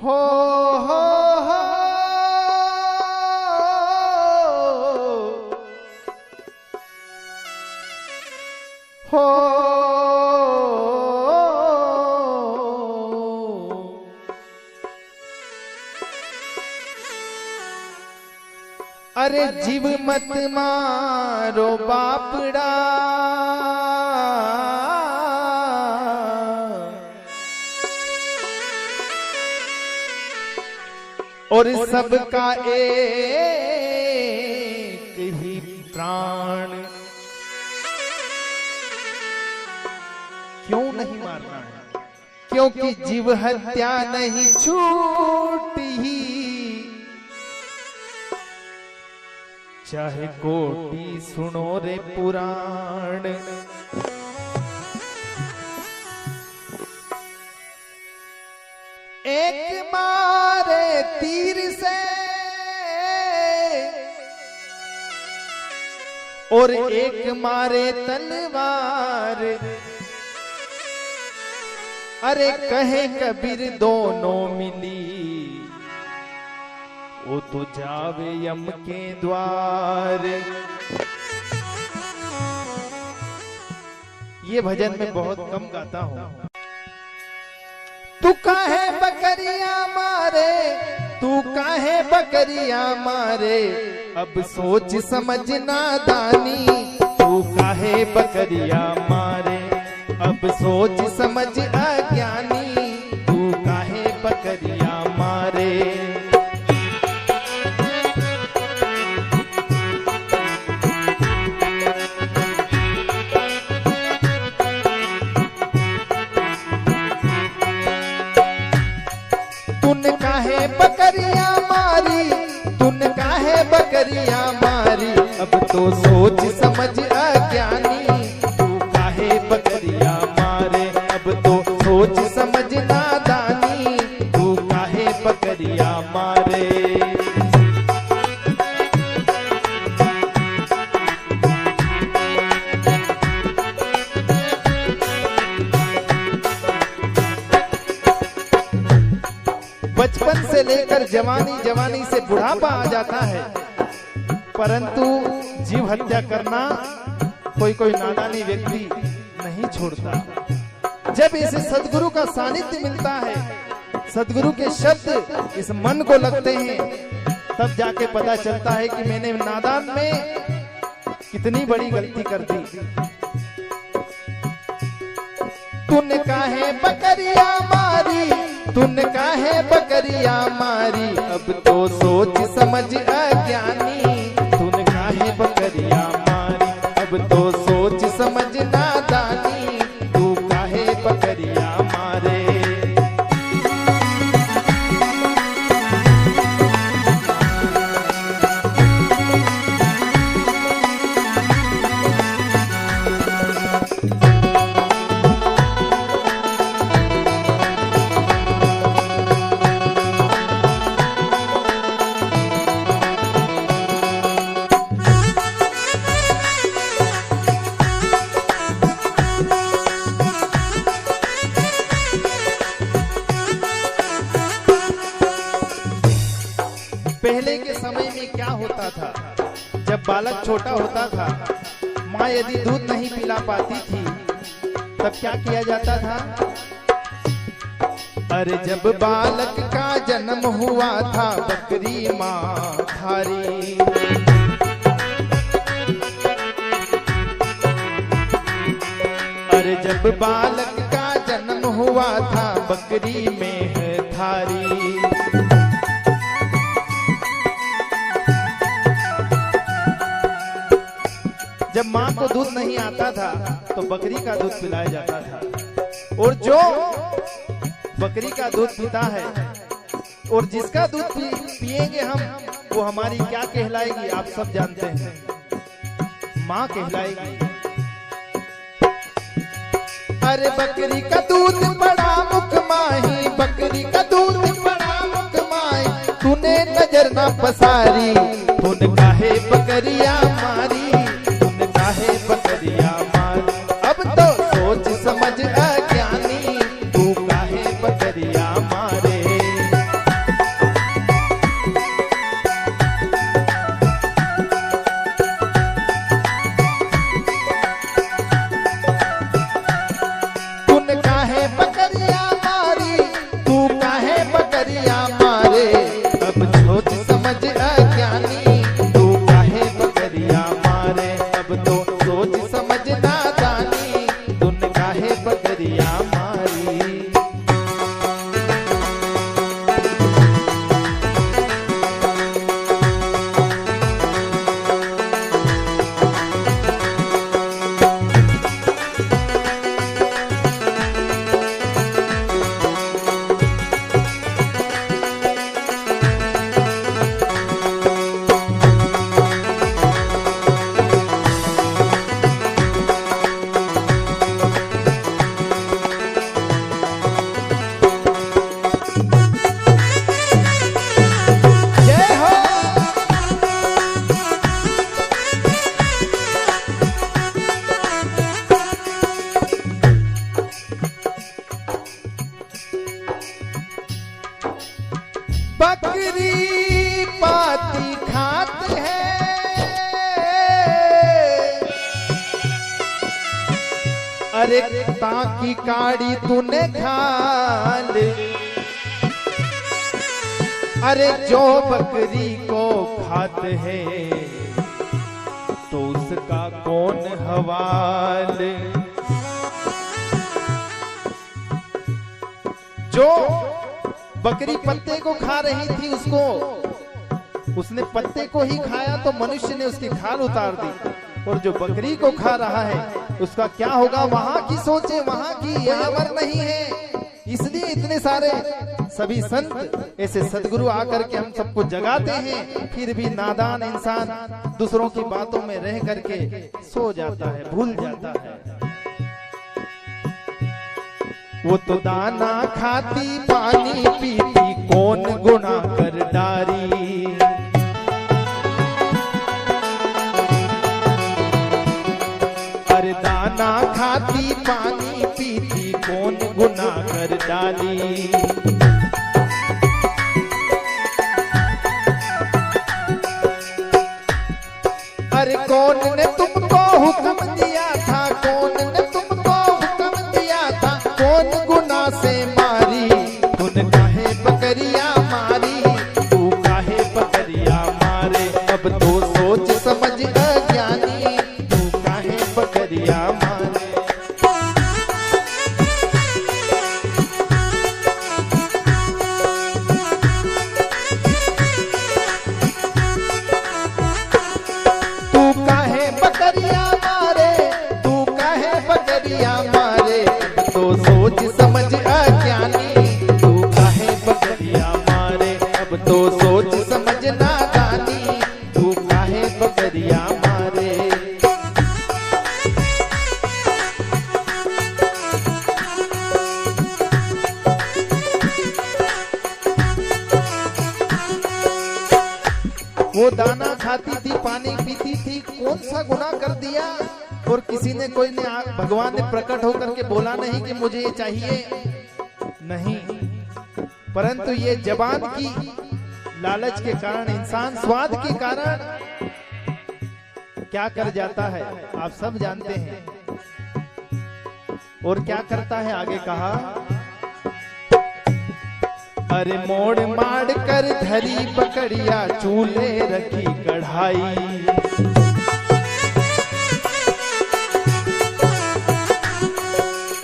हो हो हो अरे जीव मत मारो बापड़ा और सबका एक ही प्राण, क्यों नहीं मारना है? क्योंकि जीव हत्या नहीं छूटी, चाहे कोटि सुनो रे पुराण। एक मारे तीर से और एक मारे तलवार, अरे कहे कबीर दोनों मिली वो तो जावे यम के द्वार। ये भजन में बहुत कम गाता हूं। तू काहे बकरियां मारे, तू काहे बकरियां मारे, अब सोच समझ नादानी। तू काहे बकरियां मारे, अब सोच समझ अज्ञानी। तू काहे बकरियां मारे। तूने काहे बकरियां मारी, तूने काहे बकरियां मारी, अब तो सोच समझ अज्ञानी। तू काहे बकरियां मारे, अब तो सोच समझ नादानी। तू काहे बकरियां मारे। बचपन से लेकर जवानी, जवानी से बुढ़ापा आ जाता है, परंतु जीव हत्या करना कोई कोई नादानी व्यक्ति नहीं छोड़ता। जब इसे सदगुरु का सानिध्य मिलता है, सदगुरु के शब्द इस मन को लगते हैं, तब जाके पता चलता है कि मैंने नादान में कितनी बड़ी गलती कर दी। तूने काहे बकरियां मारी, तूने काहे बकरियां मारी, अब तो सोच समझ अज्ञानी। तूने काहे बकरियां मारी, अब तो सोच समझ नादानी। तू काहे बकरियां मारे। पहले के समय में क्या होता था, जब बालक छोटा होता था, माँ यदि दूध नहीं पिला पाती थी, तब क्या किया जाता था? अरे जब बालक का जन्म हुआ था, बकरी माँ थारी। अरे जब बालक का जन्म हुआ था, बकरी में है थारी। जब माँ को दूध नहीं आता था, तो बकरी का दूध पिलाया जाता था। और जो बकरी का दूध पीता है और जिसका दूध पिएंगे हम, वो हमारी क्या कहलाएगी आप सब जानते हैं, माँ कहलाएगी। अरे बकरी का दूध बड़ा मुख माही, बकरी का दूध बड़ा मुख माही, तूने नजर ना पसारी। तूने काहे बकरियां मारी, तूने काहे बकरियां मारी, अब तो सोच समझ अज्ञानी। तू काहे बकरियां मारे। बकरी पाती खाते हैं, अरे ताकि काड़ी तूने खा ले। अरे जो बकरी को खाते हैं तो उसका कौन हवाले। जो बकरी पत्ते को खा रही थी, उसने पत्ते को ही खाया तो मनुष्य ने उसकी खाल उतार दी, और जो बकरी को खा रहा है उसका क्या होगा, वहां की सोचे, वहां की, यह अमर नहीं है। इसलिए इतने सारे सभी संत ऐसे सदगुरु आकर के हम सबको जगाते हैं, फिर भी नादान इंसान दूसरों की बातों में रह करके सो जाता है, भूल जाता है। वो तो दाना खाती पानी पीती कौन गुना कर डारी। अरे दाना खाती पानी पीती कौन गुना कर डाली। अरे कौन ने तुमको हुक्म दिया था, कौन ने तुमको हुक्म दिया था, कौन गुना से मारी, तूने काहे बकरिया मारी, तू काहे बकरिया मारे। अब तो सोच समझ अज्ञानी, तू काहे बकरिया मारे। तू काहे बकरिया मारे, तू काहे बकरिया मारे। तो सोच समझ अज्ञानी, तू काहे बकरिया मारे। अब तो सोच समझ नादानी, तू काहे बकरिया मारे। वो दाना खाती थी, पानी पीती थी, कौन सा गुनाह कर दिया। और किसी ने, कोई ने, भगवान ने प्रकट होकर के बोला नहीं कि मुझे ये चाहिए, नहीं, परंतु ये जबान की लालच के कारण, इंसान स्वाद के कारण क्या कर जाता है आप सब जानते हैं। और क्या करता है, आगे कहा, अरे मोड़ माड़ कर धरी बकरिया चूल्हे रखी कढ़ाई।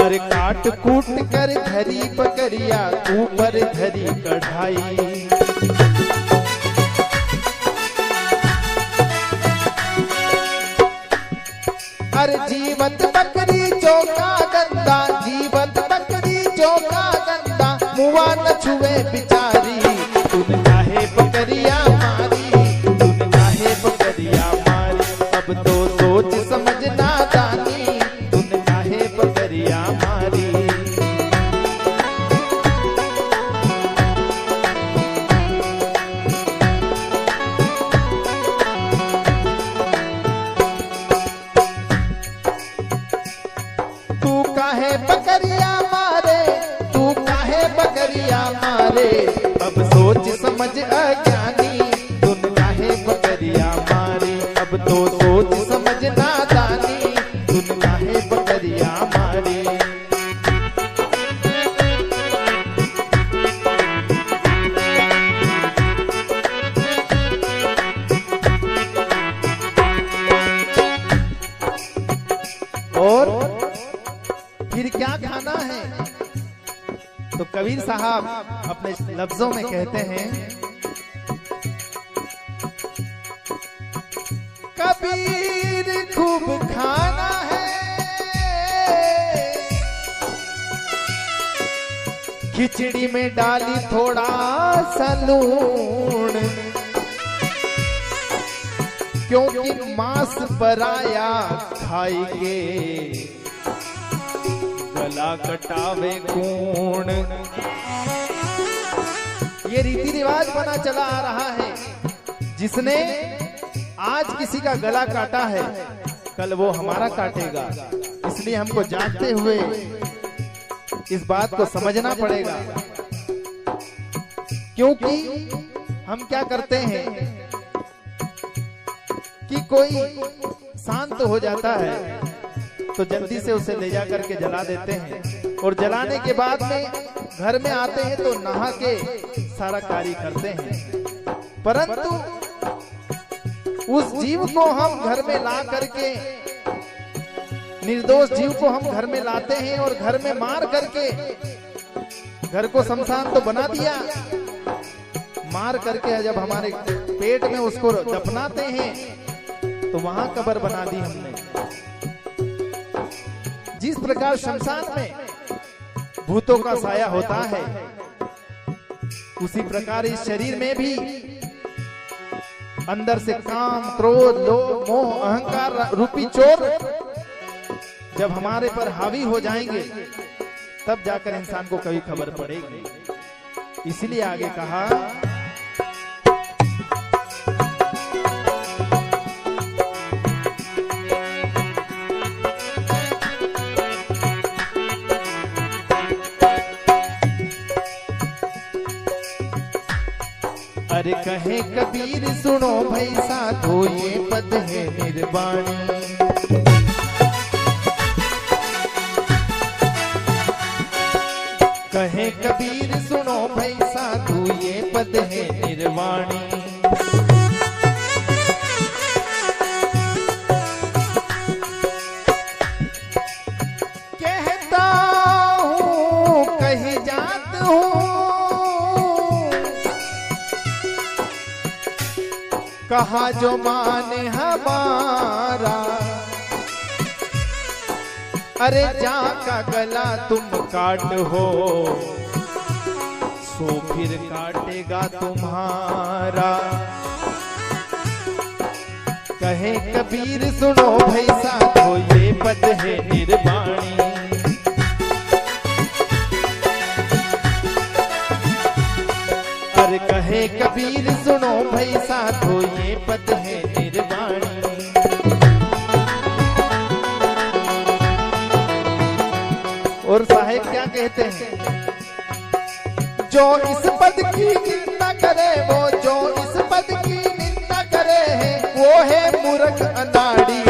अरे काट कूट कर धरी बकरिया ऊपर धरी कढ़ाई। अरे जीवत बकरी चौका गंदा, जीवत बकरी चौका गंदा, मुआ न छुए बिचारी। तूने काहे बकरिया मारी, तूने काहे बकरिया मारी। अब तो सोच समझ नादानी, तूने काहे बकरिया मारी। तू काहे बकरिया मारे, तू काहे बकरिया मारे। अब सोच समझ अज्ञानी, तूने काहे बकरिया मारे। अब तो सोच समझ नादानी, तूने काहे बकरिया मारे। और फिर क्या खाना है, तो कबीर साहब अपने लफ्जों में कहते हैं, कबीर खूब खाना है, खिचड़ी में डाली थोड़ा सा लूण, क्योंकि मांस पराया खाएंगे गला कटावे कौन। ये रीति रिवाज बना चला आ रहा है, जिसने आज किसी का गला काटा है कल वो हमारा काटेगा। इसलिए हमको जानते हुए इस बात को समझना पड़ेगा। क्योंकि हम क्या करते हैं कि कोई शांत हो जाता है तो जल्दी से उसे ले जा करके जला देते हैं, और जलाने के बाद में घर में आते हैं तो नहा के सारा कार्य करते हैं। परंतु उस जीव को हम घर में ला करके, निर्दोष जीव को हम घर में लाते हैं और घर में मार करके, घर को शमशान तो बना दिया, मार करके जब हमारे पेट में उसको दफनाते हैं तो वहां कब्र बना दी हमने। जिस प्रकार शमशान में भूतों का साया होता है, उसी प्रकार इस शरीर में भी अंदर से काम, क्रोध, लोभ, मोह, अहंकार रूपी चोर जब हमारे पर हावी हो जाएंगे तब जाकर इंसान को कभी खबर पड़ेगी। इसलिए आगे कहा, अरे कहे कबीर सुनो भाई साधो ये पद है निर्वाणी। कहे कबीर सुनो भाई साधु ये पद है निर्वाणी। कहता हूँ कही जात हूँ, कहा जो माने हमारा, अरे जा का गला तुम काट हो सो फिर काटेगा तुम्हारा। कहे कबीर सुनो भाई साधो ये पद है निर्वाणी। अरे कहे कबीर सुनो भाई साधो ये पद है निर्वाणी। और साहेब क्या कहते हैं, जो इस पद की निंदा करे, वो जो इस पद की निंदा करे है वो है मूर्ख अनाड़ी।